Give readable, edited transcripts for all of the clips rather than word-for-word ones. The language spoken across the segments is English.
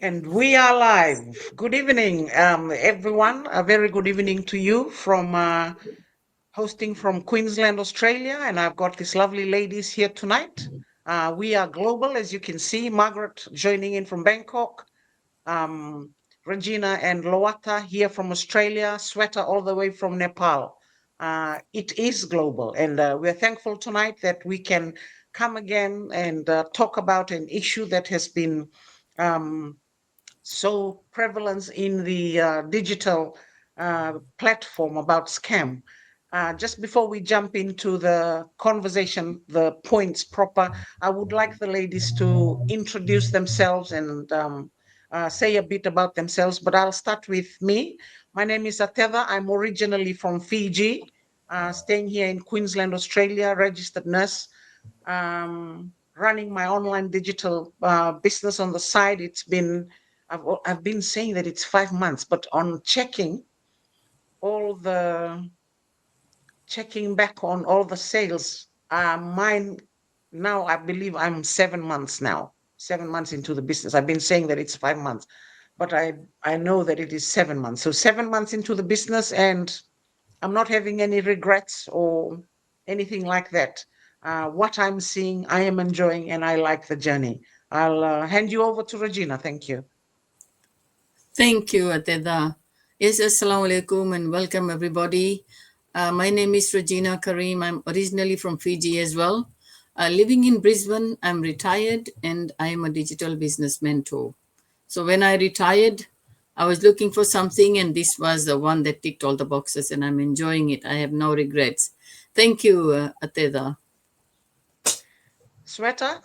And we are live. Good evening, everyone. A very good evening to you from hosting from Queensland, Australia. And I've got these lovely ladies here tonight. We are global, as you can see. Margaret joining in from Bangkok, um, Regina and Loata here from Australia, Sweta all the way from Nepal. It is global, and we're thankful tonight that we can come again and talk about an issue that has been um, so prevalence in the digital platform about scam. Just before we jump into the conversation, the points proper, I would like the ladies to introduce themselves and say a bit about themselves, but I'll start with me. My name is Ateva. I'm originally from Fiji, staying here in Queensland, Australia, registered nurse, running my online digital business on the side. I've been saying that it's 5 months, but on all the checking back on all the sales, mine now, I believe I'm 7 months now, 7 months into the business. I've been saying that it's 5 months, but I know that it is 7 months. So 7 months into the business, and I'm not having any regrets or anything like that. What I'm seeing, I am enjoying, and I like the journey. I'll hand you over to Regina. Thank you. Thank you, Ateda. Yes, Assalamu alaikum and welcome everybody. My name is Regina Karim. I'm originally from Fiji as well. Living in Brisbane, I'm retired and I am a digital business mentor. So when I retired, I was looking for something and this was the one that ticked all the boxes and I'm enjoying it. I have no regrets. Thank you, Ateda. Sweta,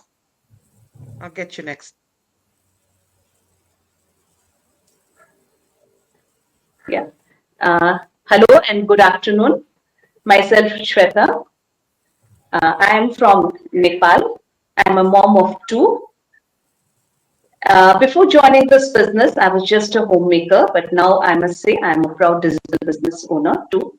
I'll get you next. Yeah. Hello and good afternoon. Myself, Shweta. I am from Nepal. I'm a mom of two. Before joining this business, I was just a homemaker, but now I must say I'm a proud digital business owner too.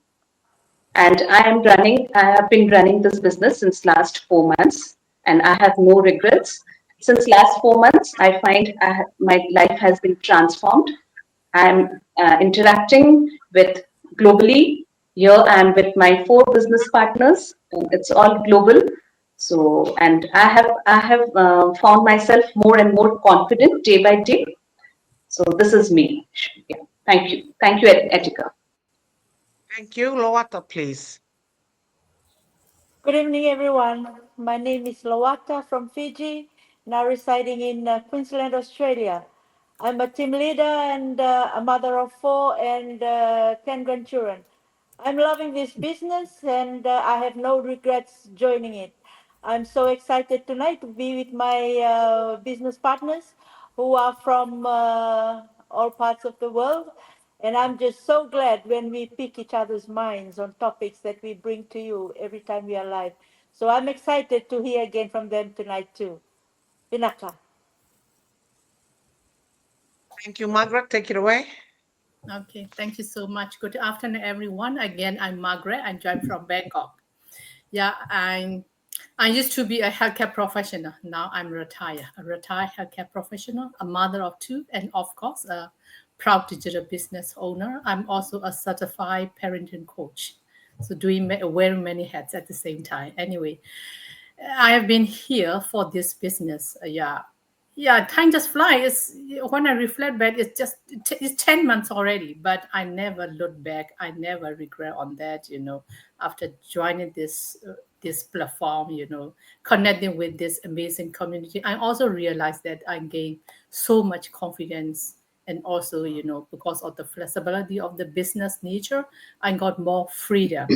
And I have been running this business since last 4 months, and I have no regrets. Since last 4 months, I find my life has been transformed. I'm interacting with globally. Here I'm with my four business partners. It's all global. So, and I have found myself more and more confident day by day. So this is me. Yeah. Thank you, Etika. Thank you. Loata, please. Good evening, everyone. My name is Lawata from Fiji, now residing in Queensland, Australia. I'm a team leader and a mother of four and 10 grandchildren. I'm loving this business and I have no regrets joining it. I'm so excited tonight to be with my business partners who are from all parts of the world. And I'm just so glad when we pick each other's minds on topics that we bring to you every time we are live. So I'm excited to hear again from them tonight too. Vinaka. Thank you, Margaret. Take it away. Okay, thank you so much. Good afternoon, everyone. Again, I'm Margaret. I joined from Bangkok. Yeah, I used to be a healthcare professional. Now I'm retired, a retired healthcare professional, a mother of two, and of course, a proud digital business owner. I'm also a certified parenting coach. So doing wearing many hats at the same time. Anyway, I have been here for this business. Yeah, time just flies. When I reflect back, it's 10 months already. But I never look back. I never regret on that. After joining this platform, connecting with this amazing community, I also realized that I gained so much confidence. And also, because of the flexibility of the business nature, I got more freedom.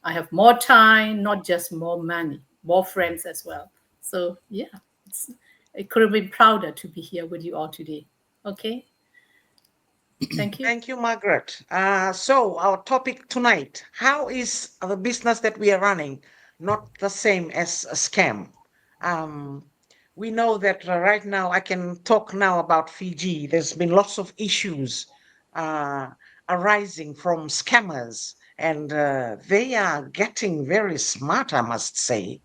I have more time, not just more money, more friends as well. So yeah, I could have been prouder to be here with you all today. Okay, thank you. Thank you, Margaret. So our topic tonight, how is the business that we are running not the same as a scam? Um, we know that right now, I can talk now about Fiji. There's been lots of issues uh, arising from scammers, and they are getting very smart, I must say,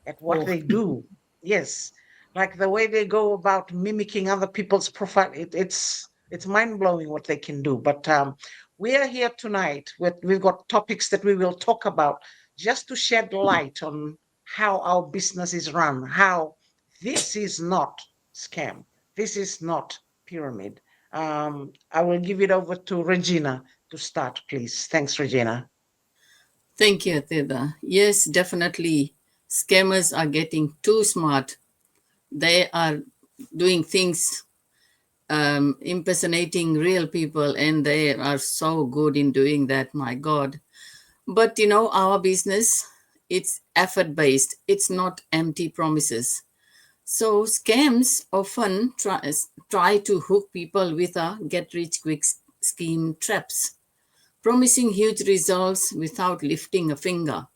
at what Oh, they do. Yes. Like the way they go about mimicking other people's profile, it's mind blowing what they can do. But we are here tonight with we've got topics that we will talk about just to shed light on how our business is run, how this is not scam, this is not pyramid. I will give it over to Regina to start, please. Thanks, Regina. Thank you, Ateda. Yes, definitely. Scammers are getting too smart. They are doing things impersonating real people, and they are so good in doing that. My God. But our business, it's effort based, it's not empty promises. So scams often try to hook people with a get rich quick scheme traps, promising huge results without lifting a finger.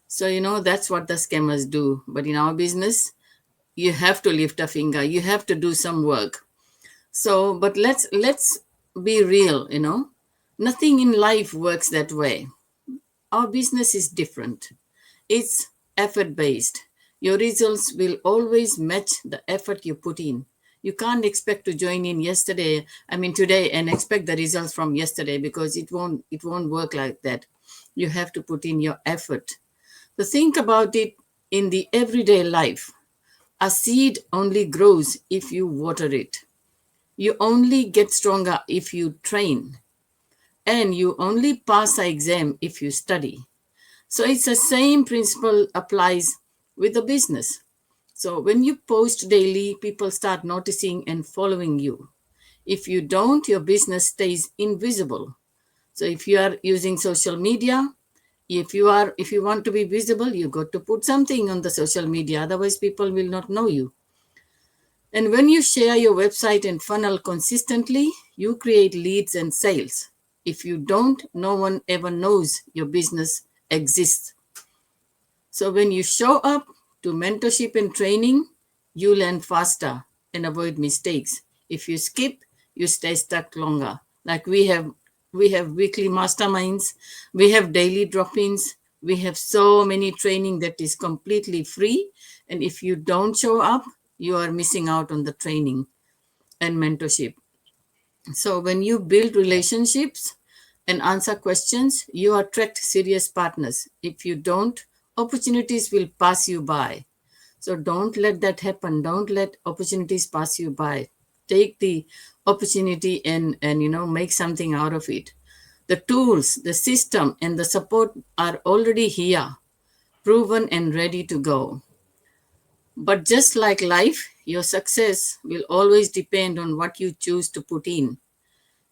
So that's what the scammers do. But in our business, you have to lift a finger, you have to do some work. So but let's be real. Nothing in life works that way. Our business is different. It's effort based. Your results will always match the effort you put in. You can't expect to join in today, and expect the results from yesterday, because it won't work like that. You have to put in your effort. So think about it in the everyday life. A seed only grows if you water it. You only get stronger if you train. And you only pass an exam if you study. So it's the same principle applies with the business. So when you post daily, people start noticing and following you. If you don't, your business stays invisible. So if you are using social media, if you want to be visible, you got to put something on the social media, otherwise people will not know you. And when you share your website and funnel consistently, you create leads and sales. If you don't, no one ever knows your business exists. So when you show up to mentorship and training, you learn faster and avoid mistakes. If you skip, you stay stuck longer. Like we have weekly masterminds, we have daily drop-ins, we have so many training that is completely free. And if you don't show up, you are missing out on the training and mentorship. So when you build relationships and answer questions, you attract serious partners. If you don't, opportunities will pass you by. So don't let that happen. Don't let opportunities pass you by. Take the opportunity and make something out of it. The tools, the system, and the support are already here, proven and ready to go. But just like life, your success will always depend on what you choose to put in.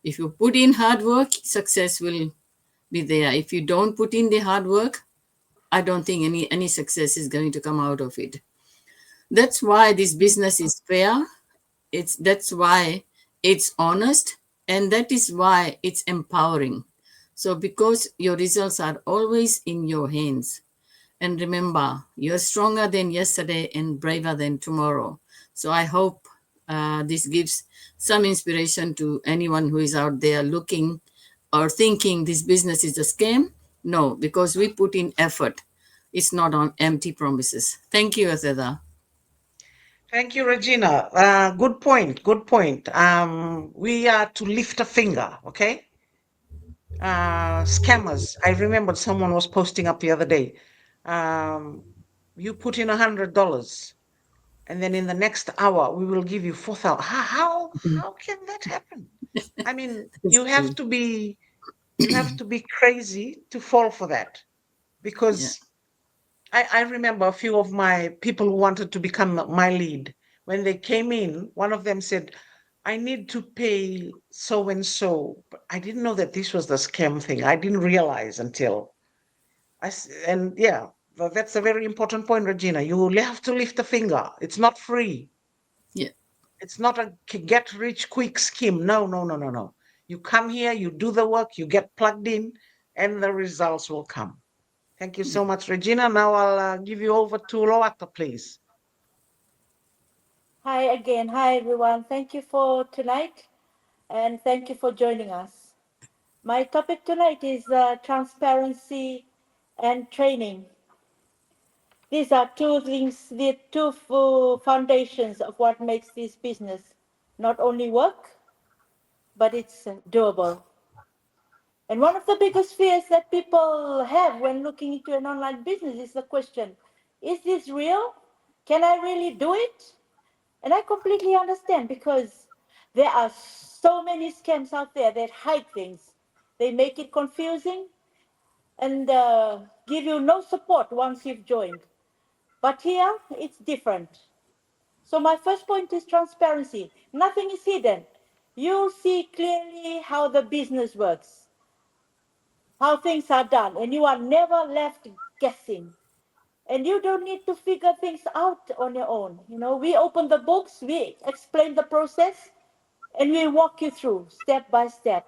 If you put in hard work, success will be there. If you don't put in the hard work, I don't think any success is going to come out of it. That's why this business is fair. That's why it's honest, and that is why it's empowering. So because your results are always in your hands. And remember, you're stronger than yesterday and braver than tomorrow. So I hope this gives some inspiration to anyone who is out there looking or thinking this business is a scam. No, because we put in effort. It's not on empty promises. Thank you, Azeda. Thank you, Regina. Good point. Good point. We are to lift a finger, okay? Scammers. I remembered someone was posting up the other day. Um, you put in $100, and then in the next hour we will give you 4,000. How can that happen? I mean, It's true. you have to be crazy to fall for that, Yeah. because I remember a few of my people who wanted to become my lead. When they came in, one of them said, I need to pay so and so. But I didn't know that this was the scam thing. I didn't realize until and yeah, that's a very important point, Regina. You have to lift a finger. It's not free. Yeah. It's not a get rich quick scheme. No, no, no, no, no. You come here, you do the work, you get plugged in, and the results will come. Thank you so much, Regina. Now I'll give you over to Loata, please. Hi again. Hi, everyone. Thank you for tonight and thank you for joining us. My topic tonight is transparency and training. These are two things, the two foundations of what makes this business not only work, but it's doable. And one of the biggest fears that people have when looking into an online business is the question, is this real? Can I really do it? And I completely understand because there are so many scams out there that hide things. They make it confusing and give you no support once you've joined. But here, it's different. So my first point is transparency. Nothing is hidden. You'll see clearly how the business works, how things are done, and you are never left guessing. And you don't need to figure things out on your own. You know, we open the books, we explain the process, and we walk you through step by step.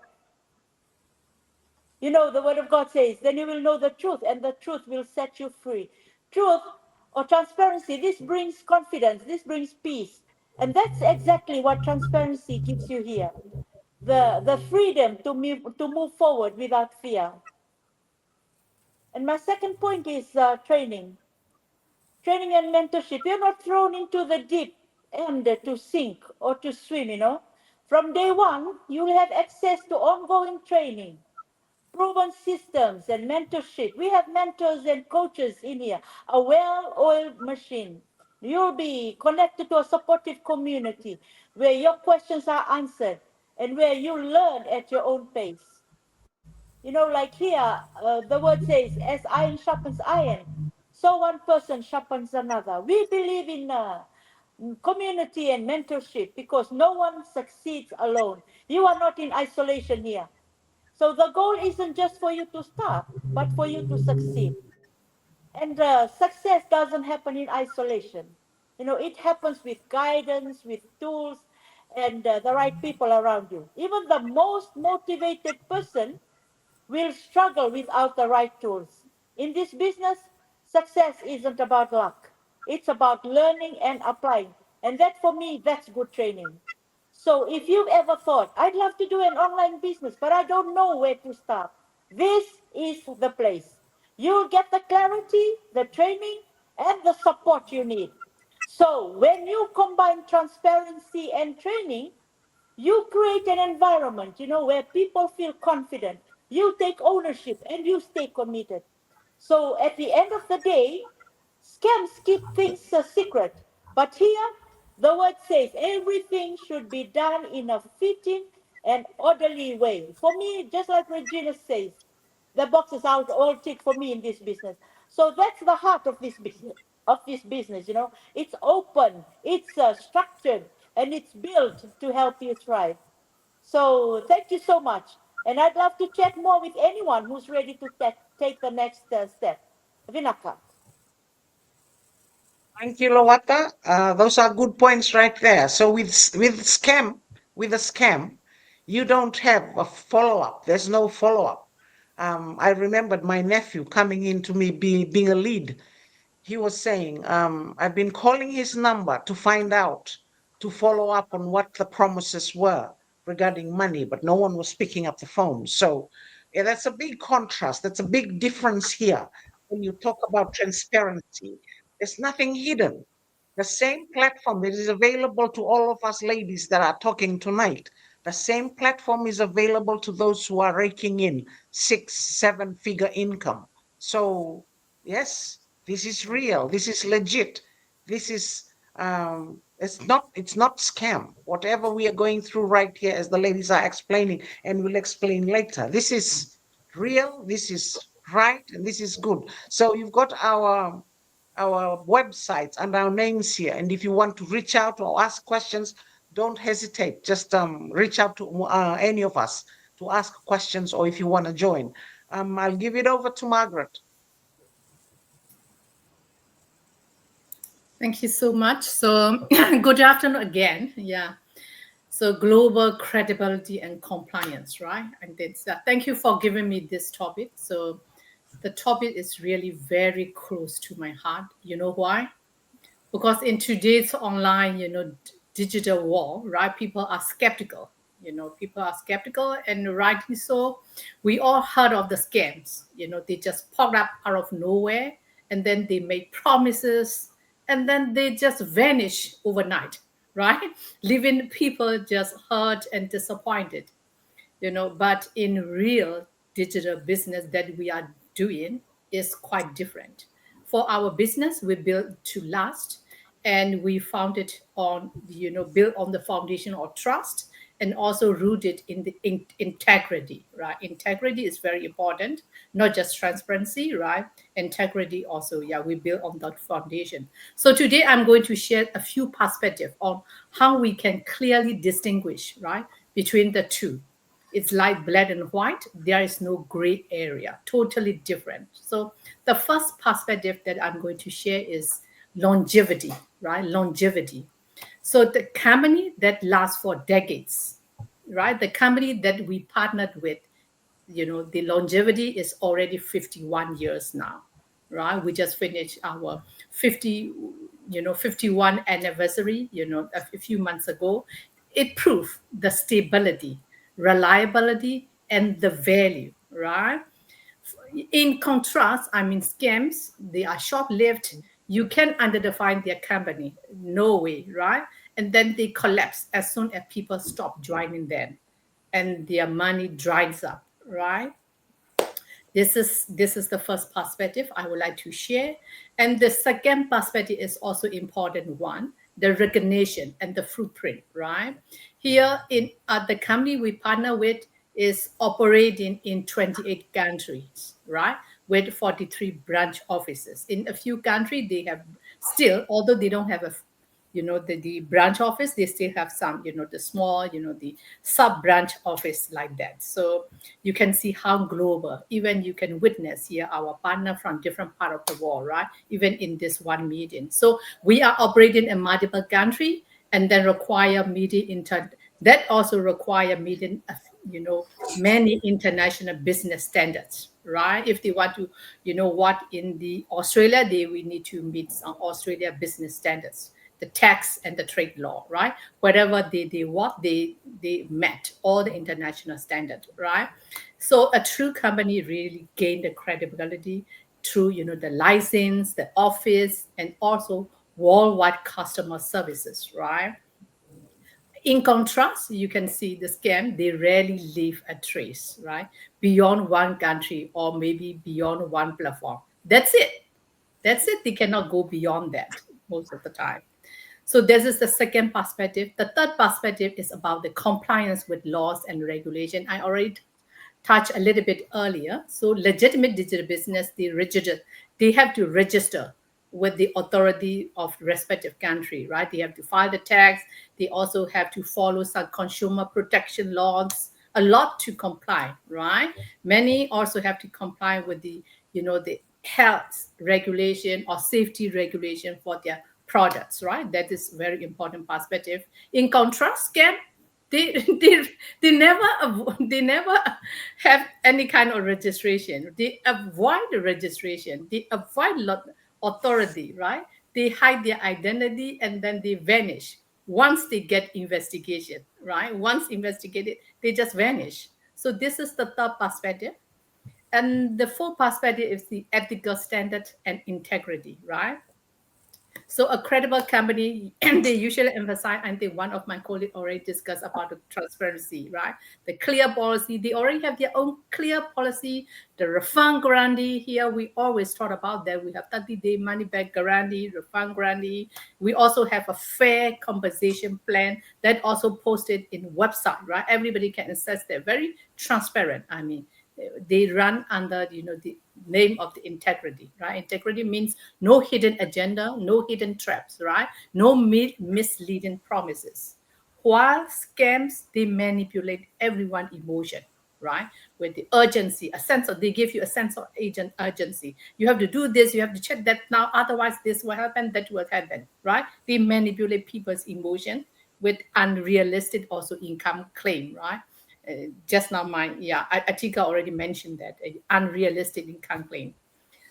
You know, the word of God says, then you will know the truth, and the truth will set you free. Truth or transparency, this brings confidence, this brings peace. And that's exactly what transparency gives you here. The freedom to move forward without fear. And my second point is training. Training and mentorship. You're not thrown into the deep end to sink or to swim, you know. From day one, you'll have access to ongoing training, proven systems and mentorship. We have mentors and coaches in here, a well-oiled machine. You'll be connected to a supportive community where your questions are answered and where you learn at your own pace. You know, like here, the word says, as iron sharpens iron, so one person sharpens another. We believe in community and mentorship because no one succeeds alone. You are not in isolation here. So the goal isn't just for you to start, but for you to succeed. And success doesn't happen in isolation. You know, it happens with guidance, with tools, and the right people around you. Even the most motivated person will struggle without the right tools. In this business, success isn't about luck. It's about learning and applying. And that for me, that's good training. So if you've ever thought, I'd love to do an online business, but I don't know where to start, this is the place. You'll get the clarity, the training, and the support you need. So when you combine transparency and training, you create an environment, you know, where people feel confident. You take ownership and you stay committed. So at the end of the day, scams keep things a secret. But here, the word says everything should be done in a fitting and orderly way. For me, just like Regina says, the boxes are all ticked for me in this business. So that's the heart of this business. You know, it's open, it's structured, and it's built to help you thrive. So thank you so much, and I'd love to chat more with anyone who's ready to take the next step. Vinaka. Thank you, Lowata. Those are good points right there. So with a scam, you don't have a follow up. There's no follow up. I remembered my nephew coming in to me being a lead. He was saying, I've been calling his number to find out, to follow up on what the promises were regarding money, but no one was picking up the phone. So yeah, that's a big contrast. That's a big difference here when you talk about transparency. There's nothing hidden. The same platform that is available to all of us ladies that are talking tonight, the same platform is available to those who are raking in 6, 7 figure income. So yes, this is real. This is legit. This is it's not scam. Whatever we are going through right here, as the ladies are explaining, and will explain later. This is real. This is right, and this is good. So you've got our websites and our names here. And if you want to reach out or ask questions, don't hesitate. Just reach out to any of us to ask questions, or if you want to join. I'll give it over to Margaret. Thank you so much. So, good afternoon again. Yeah. So, global credibility and compliance, right? And it's, thank you for giving me this topic. So, the topic is really very close to my heart. You know why? Because in today's online, digital world, right? People are skeptical. People are skeptical, and rightly so. We all heard of the scams. They just popped up out of nowhere, and then they make promises, and then they just vanish overnight, right? Leaving people just hurt and disappointed. But in real digital business that we are doing is quite different. For our business, we built to last, and we found it on, built on the foundation of trust, and also rooted in the integrity, right? Integrity is very important, not just transparency, right? Integrity also, yeah, we build on that foundation. So today I'm going to share a few perspectives on how we can clearly distinguish, right, between the two. It's like black and white. There is no gray area, totally different. So the first perspective that I'm going to share is longevity, right? Longevity. So the company that lasts for decades, right? The company that we partnered with, the longevity is already 51 years now, right? We just finished our 51 anniversary, a few months ago. It proved the stability, reliability, and the value, right? In contrast, I mean, scams, they are short lived. You can identify their company, no way, right? And then they collapse as soon as people stop joining them, and their money dries up, right? This is the first perspective I would like to share. And the second perspective is also important one, the recognition and the footprint, right? Here in the company we partner with is operating in 28 countries, right? With 43 branch offices. In a few countries, they have still, although they don't have the branch office, they still have some, the small, the sub branch office like that. So you can see how global, even you can witness here our partner from different part of the world, right? Even in this one meeting. So we are operating in multiple country, and then require meeting that also require meeting, many international business standards, right? If they want to, what in the Australia, they we need to meet some Australia business standards, the tax and the trade law, right? Whatever they met all the international standard, right? So a true company really gained the credibility through, the license, the office, and also worldwide customer services, right? In contrast, you can see the scam, they rarely leave a trace, right? Beyond one country or maybe beyond one platform. That's it. That's it. They cannot go beyond that most of the time. So this is the second perspective. The third perspective is about the compliance with laws and regulation. I already touched a little bit earlier. So legitimate digital business, they have to register with the authority of respective country, right? They have to file the tax. They also have to follow some consumer protection laws, a lot to comply, right? Many also have to comply with the health regulation or safety regulation for their products, right? That is very important perspective. In contrast, scam, they they they never have any kind of registration. They avoid the registration. They avoid authority, right? They hide their identity, and then they vanish once they get investigation, right? Once investigated, they just vanish. So this is the third perspective. And the fourth perspective is the ethical standard and integrity, right? So a credible company, and they usually emphasize, I think one of my colleagues already discussed about the transparency, right? The clear policy, they already have their own clear policy. The refund guarantee, here we always talk about that. We have 30-day money back guarantee, refund guarantee. We also have a fair compensation plan that also posted in website, right? Everybody can access that. Very transparent. I mean, they run under the name of the integrity, right? Integrity means no hidden agenda, no hidden traps, right? No misleading promises. While scams, they manipulate everyone's emotion, right? With the urgency, they give you a sense of urgency. You have to do this, you have to check that now, otherwise this will happen, that will happen, right? They manipulate people's emotion with unrealistic also income claim, right? Just now Atika already mentioned that unrealistic income claim.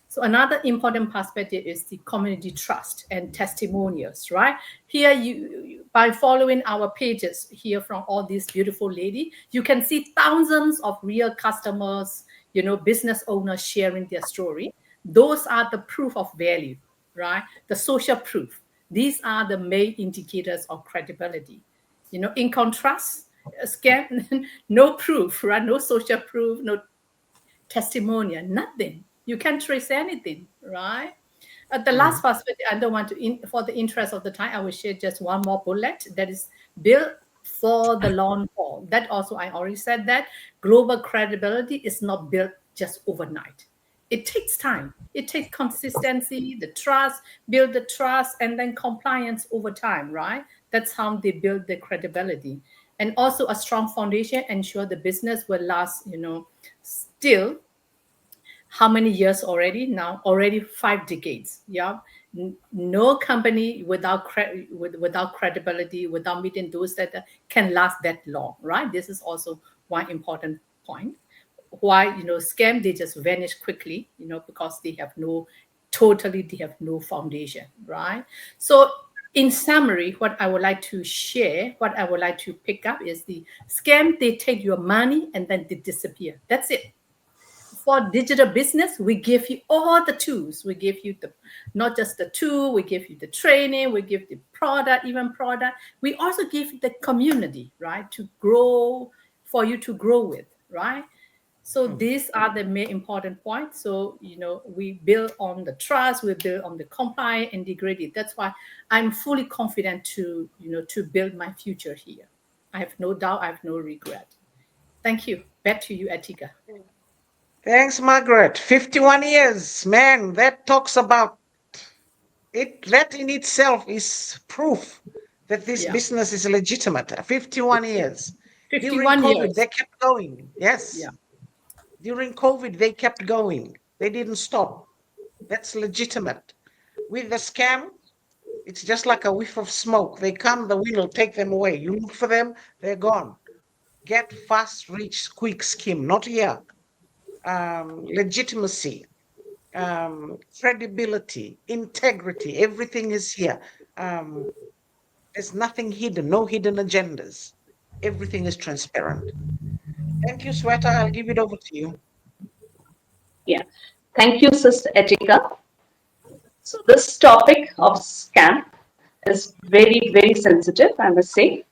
So another important perspective is the community trust and testimonials, right? Here, by following our pages here from all these beautiful ladies, you can see thousands of real customers, business owners sharing their story. Those are the proof of value, right? The social proof. These are the main indicators of credibility. In contrast, a scam, no proof, right? No social proof, no testimonial, nothing. You can't trace anything, right? The last perspective, I don't want to, for the interest of the time, I will share just one more bullet that is built for the long haul. That also, I already said that global credibility is not built just overnight. It takes time. It takes consistency, the trust, build the trust, and then compliance over time, right? That's how they build the credibility. And also a strong foundation ensure the business will last, still how many years already now? Already 5 decades. Yeah. No company without credibility, without meeting those that can last that long, right? This is also one important point. Why scam, they just vanish quickly, because they have no foundation, right? So in summary, what I would like to share, what I would like to pick up is the scam, they take your money and then they disappear. That's it. For digital business, we give you all the tools. We give you not just the tool, we give you the training, we give the product, even product. We also give you the community, right, to grow, for you to grow with, right? So these are the main important points. So, we build on the trust, we build on the compliance integrity. That's why I'm fully confident to build my future here. I have no doubt, I have no regret. Thank you. Back to you, Atika. Thanks, Margaret. 51 years, man, that talks about it. That in itself is proof that this Yeah. business is legitimate. 51 years. During 51 COVID, they years. kept going. Yes. Yeah. During COVID, they kept going. They didn't stop. That's legitimate. With the scam, it's just like a whiff of smoke. They come, the wind will take them away. You look for them, they're gone. Get fast, rich, quick scheme, not here. Legitimacy, credibility, integrity, everything is here. There's nothing hidden, no hidden agendas. Everything is transparent. Thank you, Sweta. I'll give it over to you. Yeah. Thank you, Sister Etika. So this topic of scam is very, very sensitive, I must say.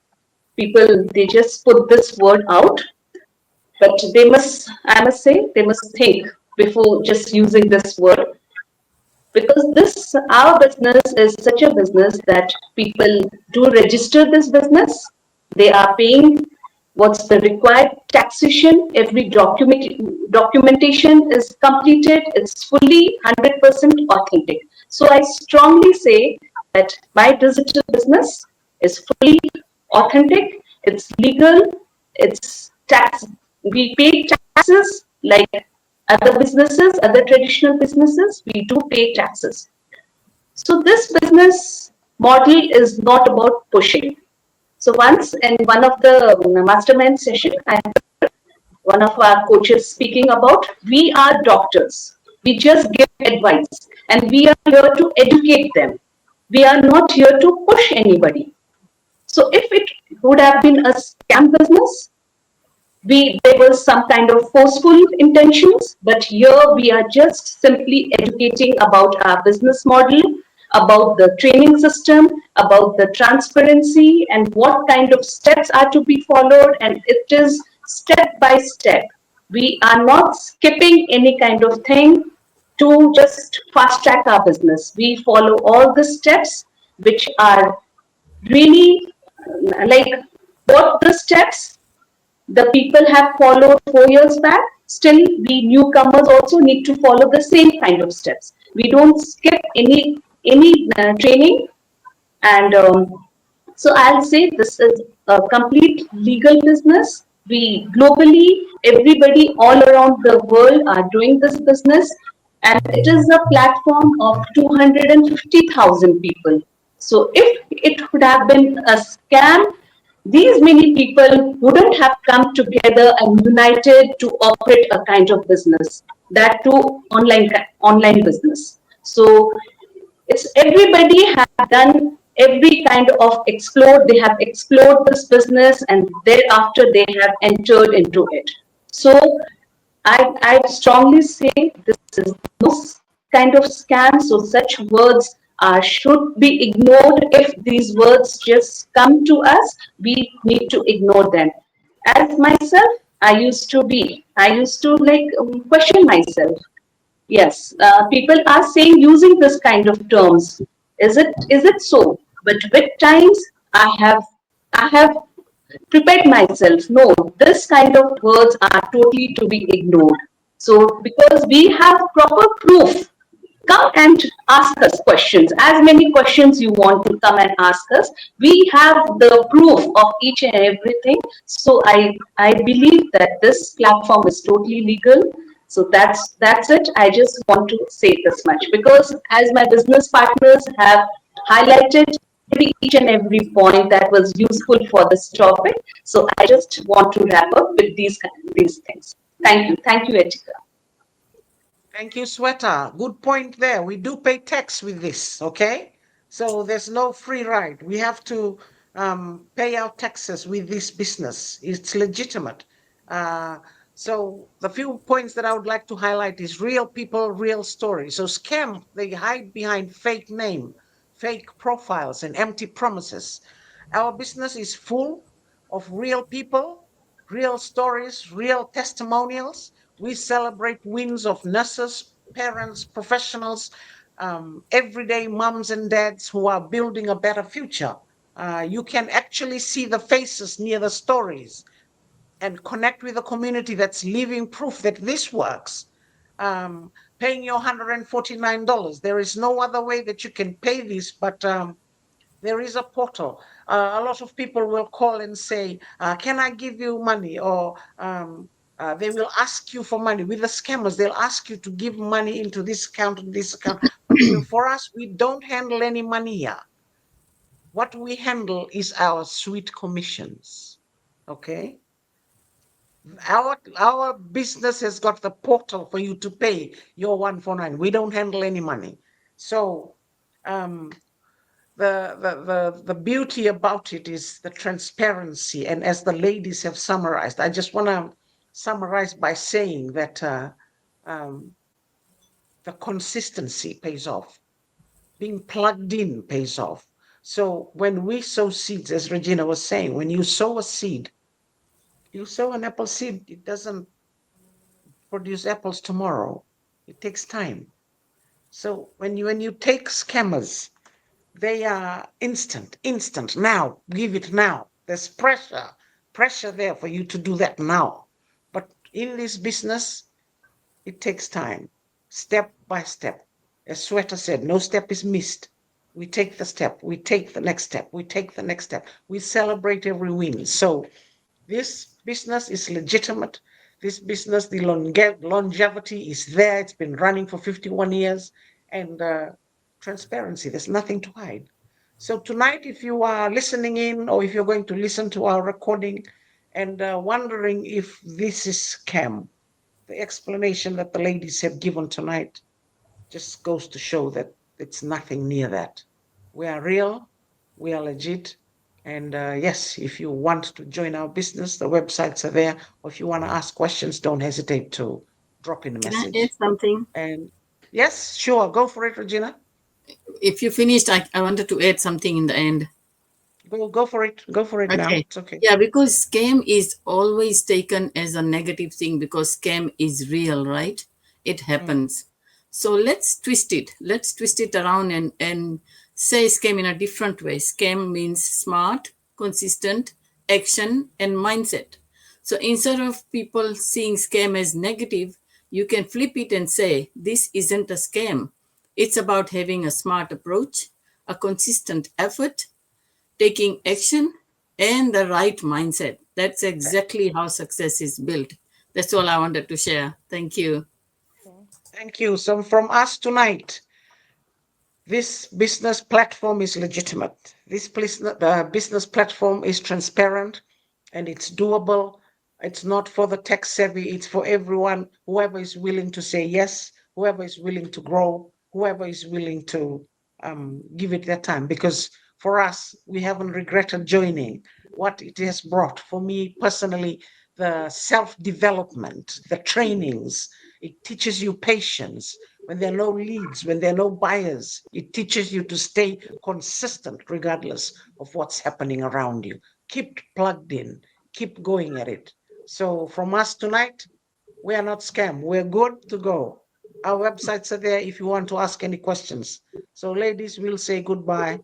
People, they just put this word out, but they must, I must say, they must think before just using this word, because this, our business is such a business that people do register this business. They are paying what's the required taxation. Every documentation is completed. It's fully 100% authentic. So I strongly say that my digital business is fully authentic. It's legal. It's tax. We pay taxes like other businesses, other traditional businesses. We do pay taxes. So this business model is not about pushing. So once in one of the mastermind session, I heard one of our coaches speaking about, we are doctors. We just give advice and we are here to educate them. We are not here to push anybody. So if it would have been a scam business, there was some kind of forceful intentions, but here we are just simply educating about our business model, about the training system, about the transparency and what kind of steps are to be followed, and it is step by step. We are not skipping any kind of thing to just fast track our business. We follow all the steps which are really like what the steps the people have followed 4 years back. Still, we newcomers also need to follow the same kind of steps. We don't skip any training, and so I'll say this is a complete legal business. We globally, everybody all around the world are doing this business, and it is a platform of 250,000 people. So if it would have been a scam, these many people wouldn't have come together and united to operate a kind of business, that too online business. So it's everybody have done every kind of explore. They have explored this business and thereafter they have entered into it. So I strongly say this is no kind of scams or such words should be ignored. If these words just come to us, we need to ignore them. As myself, I used to like question myself. Yes, people are saying using this kind of terms. Is it so? But with times, I have prepared myself. No, this kind of words are totally to be ignored. So because we have proper proof, come and ask us questions. As many questions you want to come and ask us, we have the proof of each and everything. So I believe that this platform is totally legal. So that's it. I just want to say this much because as my business partners have highlighted each and every point that was useful for this topic. So I just want to wrap up with these things. Thank you. Thank you, Etika. Thank you, Sweater. Good point there. We do pay tax with this, okay? So there's no free ride. We have to pay our taxes with this business. It's legitimate. Uh, so the few points that I would like to highlight is real people, real stories. So scam, they hide behind fake name, fake profiles, and empty promises. Our business is full of real people, real stories, real testimonials. We celebrate wins of nurses, parents, professionals, everyday moms and dads who are building a better future. You can actually see the faces near the stories and connect with a community that's living proof that this works. Paying your $149. There is no other way that you can pay this, but there is a portal. A lot of people will call and say, can I give you money? Or they will ask you for money. With the scammers, they'll ask you to give money into this account and this account. But for us, we don't handle any money here. What we handle is our sweet commissions. Okay? Our business has got the portal for you to pay your 149. We don't handle any money. So um, the beauty about it is the transparency, and as the ladies have summarized, I just want to summarize by saying that um, the consistency pays off. Being plugged in pays off. So when we sow seeds, as Regina was saying, when you sow a seed, you sow an apple seed, it doesn't produce apples tomorrow. It takes time. So when you take scammers, they are instant now. Give it now. There's pressure there for you to do that now. But in this business, it takes time, step by step. As Sweater said, no step is missed. We take the step, we take the next step, we take the next step. We celebrate every win. So this business is legitimate. This business, the longevity is there. It's been running for 51 years. And transparency, there's nothing to hide. So tonight, if you are listening in or if you're going to listen to our recording and wondering if this is scam, the explanation that the ladies have given tonight just goes to show that it's nothing near that. We are real, we are legit. And yes, if you want to join our business, the websites are there. Or if you want to ask questions, don't hesitate to drop in a Can I add message. something? And yes, sure, go for it, Regina. If you finished, I wanted to add something in the end. Go for it. Go for it now. Okay. It's okay. Yeah, because scam is always taken as a negative thing because scam is real, right? It Mm. happens. So let's twist it. Let's twist it around and say scam in a different way. Scam means smart, consistent, action, and mindset. So instead of people seeing scam as negative, you can flip it and say, this isn't a scam. It's about having a smart approach, a consistent effort, taking action, and the right mindset. That's exactly how success is built. That's all I wanted to share. Thank you. Thank you. So from us tonight, this business platform is legitimate. This business platform is transparent and it's doable. It's not for the tech savvy, it's for everyone, whoever is willing to say yes, whoever is willing to grow, whoever is willing to give it their time. Because for us, we haven't regretted joining. What it has brought for me personally, the self development, the trainings, it teaches you patience, when there are no leads, when there are no buyers. It teaches you to stay consistent regardless of what's happening around you. Keep plugged in, keep going at it. So from us tonight, we are not scam. We're good to go. Our websites are there if you want to ask any questions. So ladies, we'll say goodbye.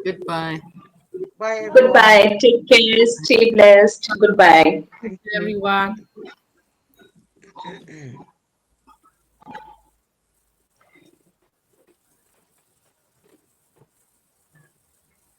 Goodbye. Bye everyone. Goodbye. Take care. Stay blessed. Goodbye. Thank you, you. everyone.